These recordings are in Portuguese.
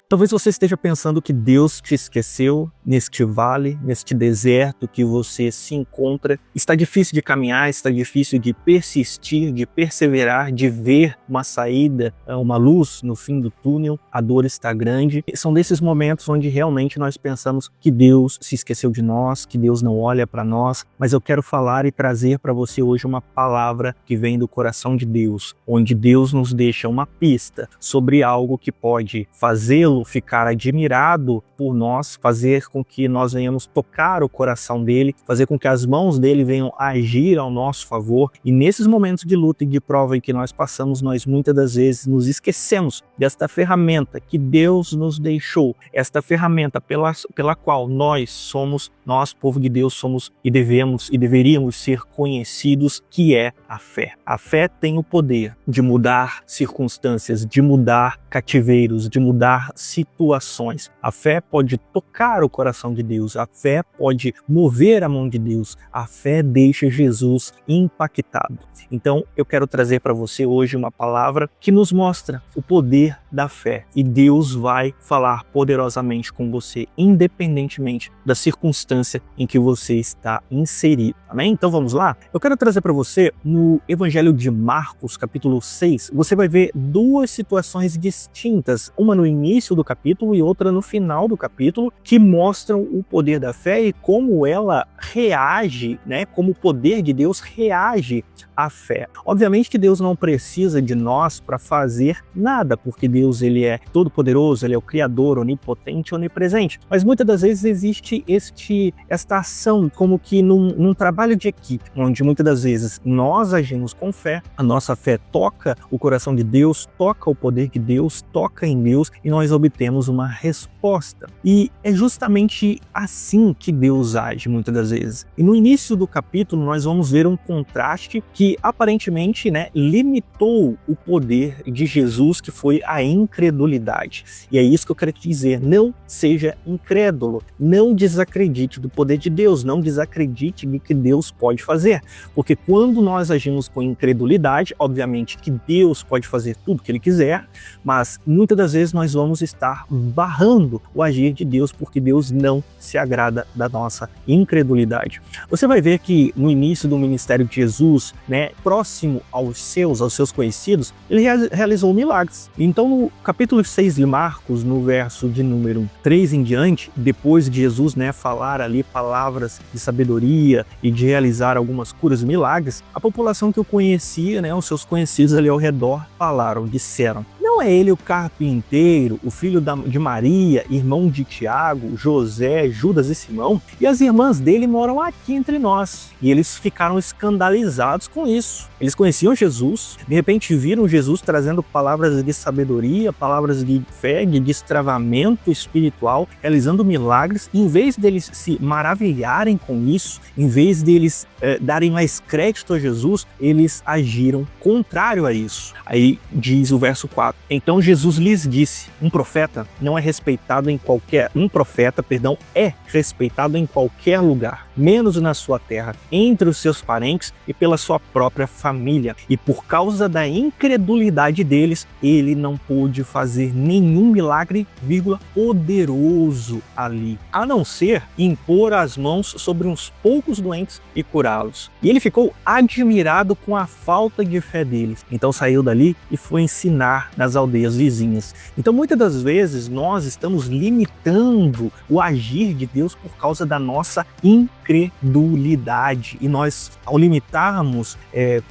Talvez você esteja pensando que Deus te esqueceu neste vale, neste deserto que você se encontra. Está difícil de caminhar, está difícil de persistir, de perseverar, de ver uma saída, uma luz no fim do túnel. A dor está grande. São desses momentos onde realmente nós pensamos que Deus se esqueceu de nós, que Deus não olha para nós. Mas eu quero falar e trazer para você hoje uma palavra que vem do coração de Deus, onde Deus nos deixa uma pista sobre algo que pode fazê-lo ficar admirado por nós, fazer com que nós venhamos tocar o coração dele, fazer com que as mãos dele venham agir ao nosso favor. E nesses momentos de luta e de prova em que nós passamos, nós muitas das vezes nos esquecemos desta ferramenta que Deus nos deixou, esta ferramenta pela qual nós, povo de Deus, somos e devemos e deveríamos ser conhecidos, que é a fé. A fé tem o poder de mudar circunstâncias, de mudar cativeiros, de mudar situações. A fé pode tocar o coração de Deus, a fé pode mover a mão de Deus, a fé deixa Jesus impactado. Então eu quero trazer para você hoje uma palavra que nos mostra o poder da fé, e Deus vai falar poderosamente com você, independentemente da circunstância em que você está inserido. Amém? Então vamos lá? Eu quero trazer para você no Evangelho de Marcos, capítulo 6, você vai ver duas situações distintas, uma no início do capítulo e outra no final do capítulo, que mostram o poder da fé e como ela reage, como o poder de Deus reage à fé. Obviamente que Deus não precisa de nós para fazer nada, porque Deus ele é todo-poderoso, ele é o Criador, onipotente, onipresente. Mas muitas das vezes existe esta ação como que num trabalho de equipe, onde muitas das vezes nós agimos com fé, a nossa fé toca o coração de Deus, toca o poder de Deus, toca em Deus e nós obtemos uma resposta. E é justamente assim que Deus age muitas das vezes. E no início do capítulo nós vamos ver um contraste que aparentemente limitou o poder de Jesus, que foi a incredulidade. E é isso que eu quero te dizer: não seja incrédulo, não desacredite do poder de Deus, não desacredite do que Deus pode fazer, porque quando nós agimos com incredulidade, obviamente que Deus pode fazer tudo que Ele quiser, mas muitas das vezes nós vamos estar barrando o agir de Deus, porque Deus não se agrada da nossa incredulidade. Você vai ver que no início do ministério de Jesus, próximo aos seus conhecidos, ele realizou milagres. Então no capítulo 6 de Marcos, no verso de número 3 em diante, depois de Jesus falar ali palavras de sabedoria e de realizar algumas curas e milagres, a população que o conhecia, os seus conhecidos ali ao redor, disseram: não é ele o carpinteiro, o filho de Maria, irmão de Tiago, José, Judas e Simão? E as irmãs dele moram aqui entre nós. E eles ficaram escandalizados com isso. Eles conheciam Jesus, de repente viram Jesus trazendo palavras de sabedoria, palavras de fé, de destravamento espiritual, realizando milagres. E em vez deles se maravilharem com isso, em vez deles darem mais crédito a Jesus, eles agiram contrário a isso. Aí diz o verso 4. Então Jesus lhes disse: um profeta é respeitado em qualquer lugar, menos na sua terra, entre os seus parentes e pela sua própria família. E por causa da incredulidade deles, ele não pôde fazer nenhum milagre, poderoso ali, a não ser impor as mãos sobre uns poucos doentes e curá-los. E ele ficou admirado com a falta de fé deles. Então saiu dali e foi ensinar nas aldeias vizinhas. Então muitas das vezes nós estamos limitando o agir de Deus por causa da nossa incredulidade. E nós, ao limitarmos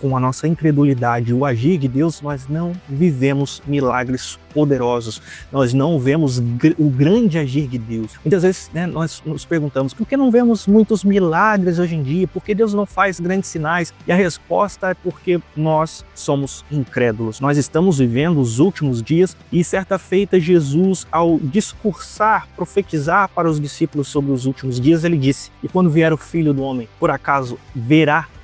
com a nossa incredulidade o agir de Deus, nós não vivemos milagres poderosos, nós não vemos o grande agir de Deus. Muitas vezes nós nos perguntamos: por que não vemos muitos milagres hoje em dia? Por que Deus não faz grandes sinais? E a resposta é porque nós somos incrédulos. Nós estamos vivendo os últimos dias e certa feita Jesus, ao discursar, profetizar para os discípulos sobre os últimos dias, ele disse: e quando vier o Filho do Homem, por acaso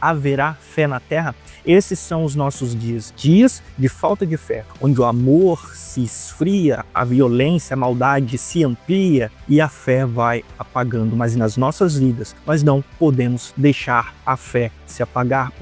haverá fé na terra? Esses são os nossos dias de falta de fé, onde o amor se esfria, a violência, a maldade se amplia e a fé vai apagando. Mas nas nossas vidas, nós não podemos deixar a fé se apagar,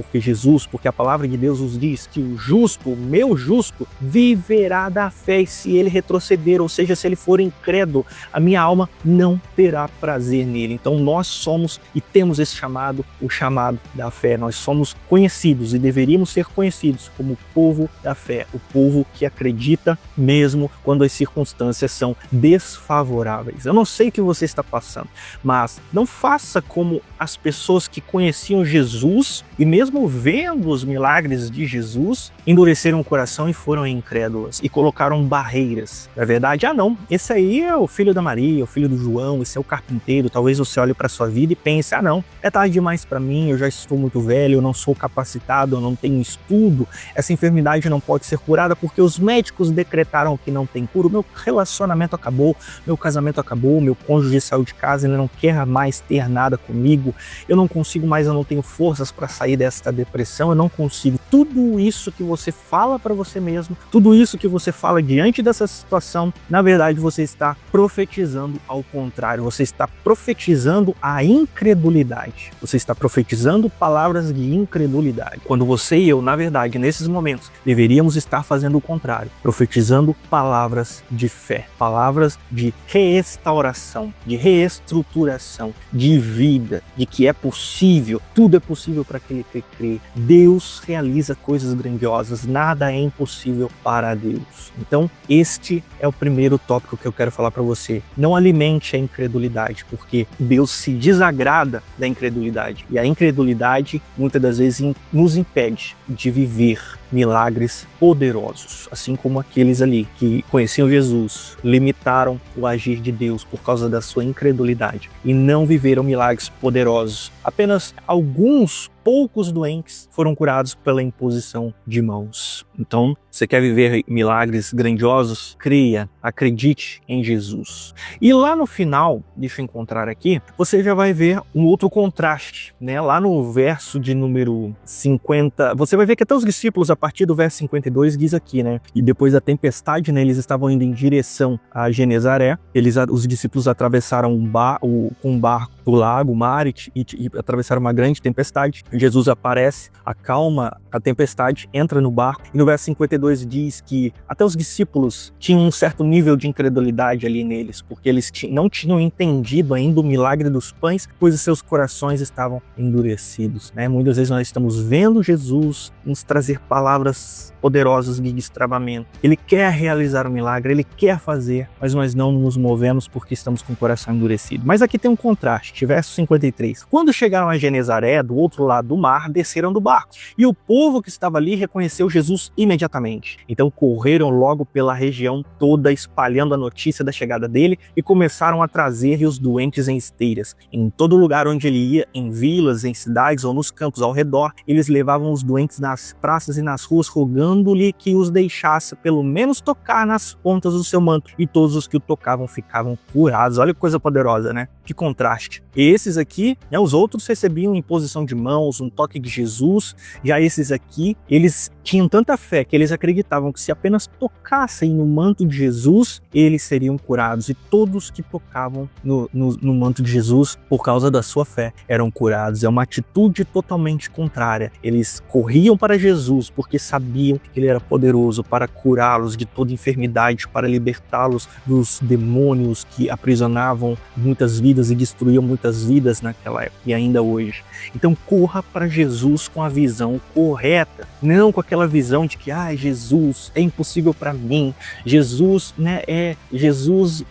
porque a palavra de Deus nos diz que o justo, o meu justo, viverá da fé, e se ele retroceder, ou seja, se ele for incrédulo, a minha alma não terá prazer nele. Então nós somos e temos esse chamado, o chamado da fé. Nós somos conhecidos e deveríamos ser conhecidos como o povo da fé, o povo que acredita mesmo quando as circunstâncias são desfavoráveis. Eu não sei o que você está passando, mas não faça como as pessoas que conheciam Jesus e mesmo vendo os milagres de Jesus, endureceram o coração e foram incrédulas e colocaram barreiras. Na verdade, não, esse aí é o filho da Maria, o filho do João, esse é o carpinteiro. Talvez você olhe para sua vida e pense, não, é tarde demais para mim, eu já estou muito velho, eu não sou capacitado, eu não tenho estudo, essa enfermidade não pode ser curada porque os médicos decretaram que não tem cura, meu relacionamento acabou, meu casamento acabou, meu cônjuge saiu de casa, ele não quer mais ter nada comigo, eu não consigo mais, eu não tenho forças para sair desta depressão, eu não consigo. Tudo isso que você fala para você mesmo, tudo isso que você fala diante dessa situação, na verdade você está profetizando ao contrário, você está profetizando a incredulidade, você está profetizando palavras de incredulidade, quando você e eu, na verdade, nesses momentos, deveríamos estar fazendo o contrário, profetizando palavras de fé, palavras de restauração, de reestruturação, de vida, de que é possível, tudo é possível para aquele que crê. Deus realiza coisas grandiosas, nada é impossível para Deus. Então, este é o primeiro tópico que eu quero falar para você. Não alimente a incredulidade, porque Deus se desagrada da incredulidade. E a incredulidade, muitas das vezes, nos impede de viver milagres poderosos, assim como aqueles ali que conheciam Jesus, limitaram o agir de Deus por causa da sua incredulidade e não viveram milagres poderosos. Apenas alguns poucos doentes foram curados pela imposição de mãos. Então, você quer viver milagres grandiosos? Creia, acredite em Jesus. E lá no final, deixa eu encontrar aqui, você já vai ver um outro contraste, né? Lá no verso de número 50, você vai ver que até os discípulos, a partir do verso 52, diz aqui, né? E depois da tempestade, né, eles estavam indo em direção a Genezaré, os discípulos atravessaram um barco do lago, o mar, e atravessaram uma grande tempestade. Jesus aparece, acalma a tempestade, entra no barco, e no verso 52 diz que até os discípulos tinham um certo nível de incredulidade ali neles, porque eles não tinham entendido ainda o milagre dos pães, pois os seus corações estavam endurecidos, né? Muitas vezes nós estamos vendo Jesus nos trazer palavras poderosas de destravamento. Ele quer realizar o milagre, ele quer fazer, mas nós não nos movemos porque estamos com o coração endurecido. Mas aqui tem um contraste, verso 53. Quando chegaram a Genezaré, do outro lado do mar, desceram do barco, e o povo que estava ali reconheceu Jesus imediatamente. Então correram logo pela região toda, espalhando a notícia da chegada dele, e começaram a trazer os doentes em esteiras. Em todo lugar onde ele ia, em vilas, em cidades ou nos campos ao redor, eles levavam os doentes nas praças e nas ruas, rogando-lhe que os deixasse pelo menos tocar nas pontas do seu manto, e todos os que o tocavam ficavam curados. Olha que coisa poderosa, né? Que contraste. Esses aqui, né, os outros recebiam imposição de mãos, um toque de Jesus. Já esses aqui, eles tinham tanta fé que eles acreditavam que se apenas tocassem no manto de Jesus, eles seriam curados. E todos que tocavam no manto de Jesus, por causa da sua fé, eram curados. É uma atitude totalmente contrária. Eles corriam para Jesus porque sabiam que ele era poderoso para curá-los de toda enfermidade, para libertá-los dos demônios que aprisionavam muitas vidas e destruíam muitas vidas naquela época e ainda hoje. Então corra para Jesus com a visão correta, não com aquela visão de que Jesus é impossível para mim, Jesus, né, Jesus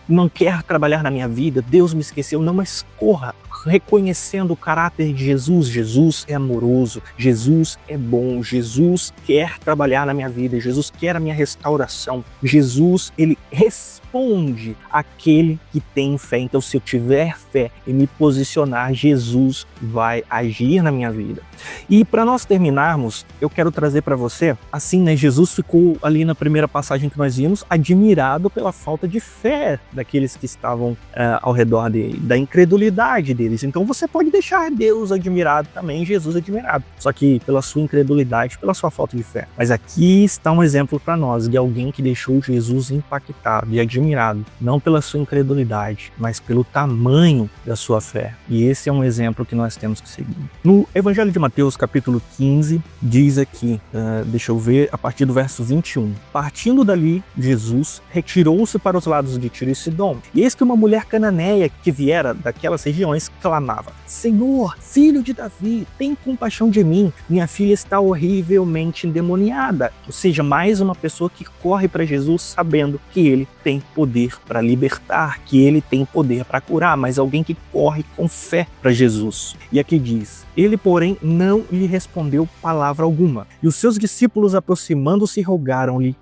não quer trabalhar na minha vida, Deus me esqueceu. Não, mas corra reconhecendo o caráter de Jesus. Jesus é amoroso, Jesus é bom, Jesus quer trabalhar na minha vida, Jesus quer a minha restauração, Jesus, ele responde àquele que tem fé. Então, se eu tiver fé e me posicionar, Jesus vai agir na minha vida. E para nós terminarmos, eu quero trazer para você, assim, né, Jesus ficou ali na primeira passagem que nós vimos, admirado pela falta de fé daqueles que estavam ao redor dele, da incredulidade deles. Então você pode deixar Deus admirado também, Jesus admirado, só que pela sua incredulidade, pela sua falta de fé. Mas aqui está um exemplo para nós de alguém que deixou Jesus impactado e admirado, não pela sua incredulidade, mas pelo tamanho da sua fé. E esse é um exemplo que nós temos que seguir. No Evangelho de Mateus, capítulo 15, diz aqui, deixa eu ver, a partir do verso 21. Partindo dali, Jesus retirou-se para os lados de Tiro e Sidom. E eis que uma mulher cananeia que viera daquelas regiões clamava: Senhor, filho de Davi, tem compaixão de mim. Minha filha está horrivelmente endemoniada. Ou seja, mais uma pessoa que corre para Jesus sabendo que ele tem poder para libertar, que ele tem poder para curar, mas alguém que corre com fé para Jesus. E aqui diz: ele, porém, não lhe respondeu palavra alguma. E os seus discípulos, aproximando-se, rogaram-lhe,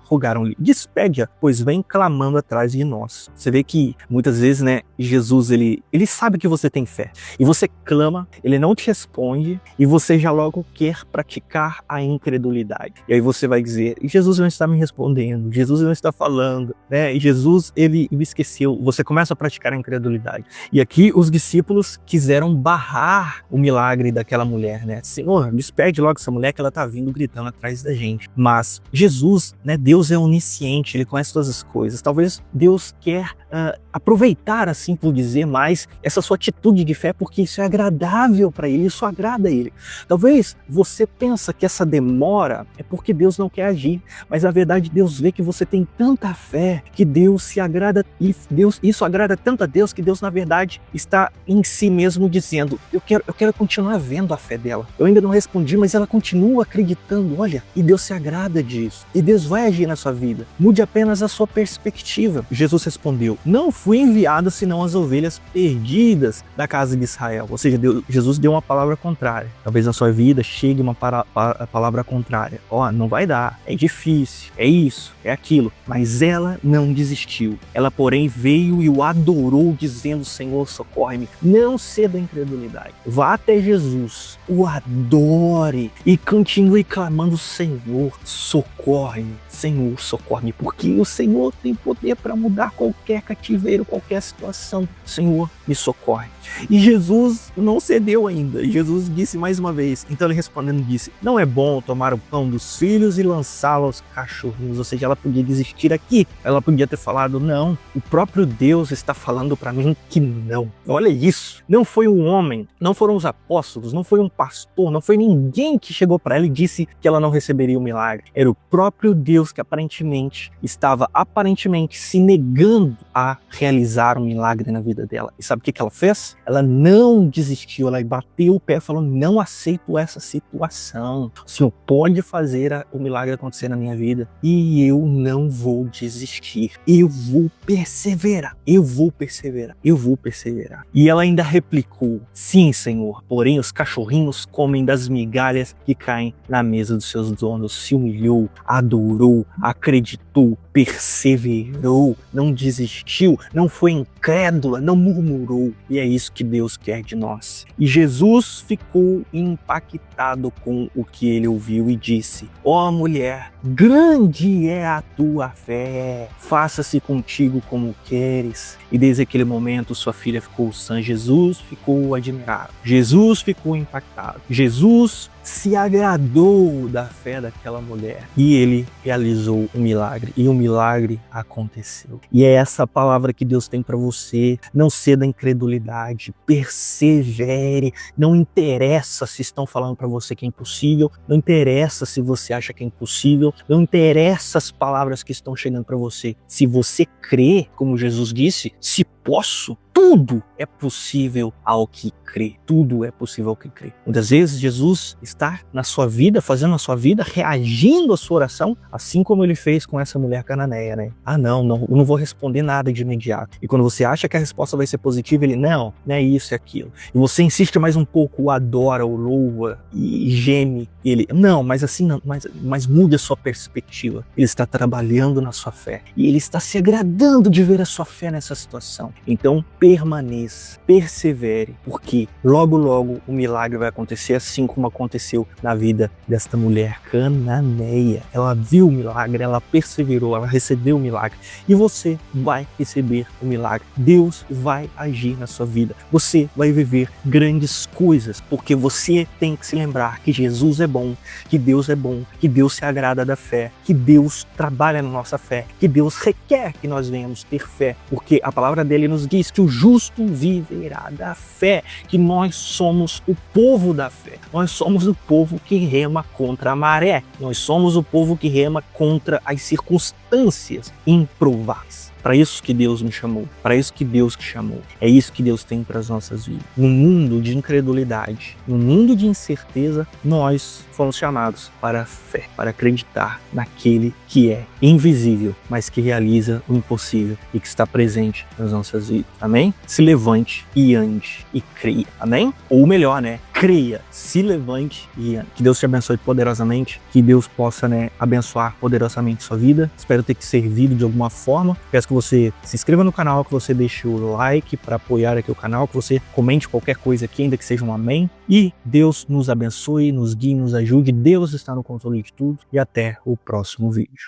despede-a, pois vem clamando atrás de nós. Você vê que muitas vezes, né, Jesus, ele sabe que você tem fé. E você clama, ele não te responde, e você já logo quer praticar a incredulidade. E aí você vai dizer: Jesus não está me respondendo, Jesus não está falando, né? E Jesus, ele me esqueceu. Você começa a praticar a incredulidade. E aqui os discípulos quiseram barrar o milagre daquela mulher, né? Senhor, despede logo essa mulher que ela está vindo gritando atrás da gente. Mas Jesus, né? Deus é onisciente, ele conhece todas as coisas. Talvez Deus quer aproveitar, assim por dizer, mais essa sua atitude de fé, porque isso é agradável para ele, isso agrada a ele. Talvez você pensa que essa demora é porque Deus não quer agir, mas na verdade Deus vê que você tem tanta fé que Deus se agrada, e isso agrada tanto a Deus que Deus na verdade está em si mesmo dizendo: eu quero continuar vendo a fé dela. Eu ainda não respondi, mas ela continua acreditando. Olha, e Deus se agrada disso. E Deus vai agir na sua vida. Mude apenas a sua perspectiva. Jesus respondeu: não fui enviado senão as ovelhas perdidas da casa de Israel. Ou seja, Jesus deu uma palavra contrária. Talvez na sua vida chegue uma palavra contrária. Não vai dar, é difícil, é isso, é aquilo. Mas ela não desistiu. Ela, porém, veio e o adorou, dizendo: Senhor, socorre-me. Não ceda à incredulidade. Vá até Jesus, o adore e continue clamando: Senhor, socorre-me. Senhor, socorre-me, porque o Senhor tem poder para mudar qualquer cativeiro, qualquer situação. Senhor, me socorre. E Jesus não cedeu ainda. Jesus disse mais uma vez. Então ele respondendo disse: não é bom tomar o pão dos filhos e lançá-lo aos cachorrinhos. Ou seja, ela podia desistir aqui. Ela podia ter falado: não, o próprio Deus está falando para mim que não. Olha isso. Não foi um homem, não foram os apóstolos, não foi um pastor, não foi ninguém que chegou para ela e disse que ela não receberia o milagre. Era o próprio Deus que estava se negando a realizar um milagre na vida dela. E sabe o que ela fez? Ela não desistiu, ela bateu o pé e falou: não aceito essa situação. O Senhor pode fazer o milagre acontecer na minha vida e eu não vou desistir. Eu vou perseverar. E ela ainda replicou: sim, Senhor, porém os cachorrinhos comem das migalhas que caem na mesa dos seus donos. Se humilhou, adorou, acreditou, perseverou, não desistiu, não foi incrédula, não murmurou. E é isso que Deus quer de nós. E Jesus ficou impactado com o que ele ouviu e disse: ó mulher, grande é a tua fé, faça-se contigo como queres. E desde aquele momento sua filha ficou sã. Jesus ficou admirado, Jesus ficou impactado, Jesus se agradou da fé daquela mulher e ele realizou um milagre, e o milagre aconteceu. E é essa palavra que Deus tem para você. Não ceda à incredulidade, persevere. Não interessa se estão falando para você que é impossível, não interessa se você acha que é impossível, não interessa as palavras que estão chegando para você. Se você crê, como Jesus disse: se posso, tudo é possível ao que crê. Tudo é possível ao que crê. Muitas vezes Jesus está na sua vida, fazendo a sua vida, reagindo à sua oração, assim como ele fez com essa mulher cananeia, né? Eu não vou responder nada de imediato. E quando você acha que a resposta vai ser positiva, ele: não é isso, é aquilo. E você insiste mais um pouco, o adora, o louva e geme. E ele: não, mas assim não, mas mude a sua perspectiva. Ele está trabalhando na sua fé e ele está se agradando de ver a sua fé nessa situação. Então permaneça, persevere, porque logo o milagre vai acontecer, assim como aconteceu na vida desta mulher cananeia. Ela viu o milagre, ela perseverou, ela recebeu o milagre, e você vai receber o milagre. Deus vai agir na sua vida, você vai viver grandes coisas, porque você tem que se lembrar que Jesus é bom, que Deus se agrada da fé, que Deus trabalha na nossa fé, que Deus requer que nós venhamos ter fé, porque a palavra dele nos diz que o justo viverá da fé, que nós somos o povo da fé. Nós somos o povo que rema contra a maré. Nós somos o povo que rema contra as circunstâncias improváveis. Para isso que Deus me chamou, para isso que Deus te chamou. É isso que Deus tem para as nossas vidas. No mundo de incredulidade, no mundo de incerteza, nós fomos chamados para a fé, para acreditar naquele que é invisível, mas que realiza o impossível e que está presente nas nossas vidas. Amém? Se levante e ande e creia. Amém? Ou melhor, creia, se levante e ande. Que Deus te abençoe poderosamente, que Deus possa, abençoar poderosamente sua vida. Espero ter te servido de alguma forma. Peço que você se inscreva no canal, que você deixe o like para apoiar aqui o canal, que você comente qualquer coisa aqui, ainda que seja um amém. E Deus nos abençoe, nos guie, nos ajude. Deus está no controle de tudo. E até o próximo vídeo.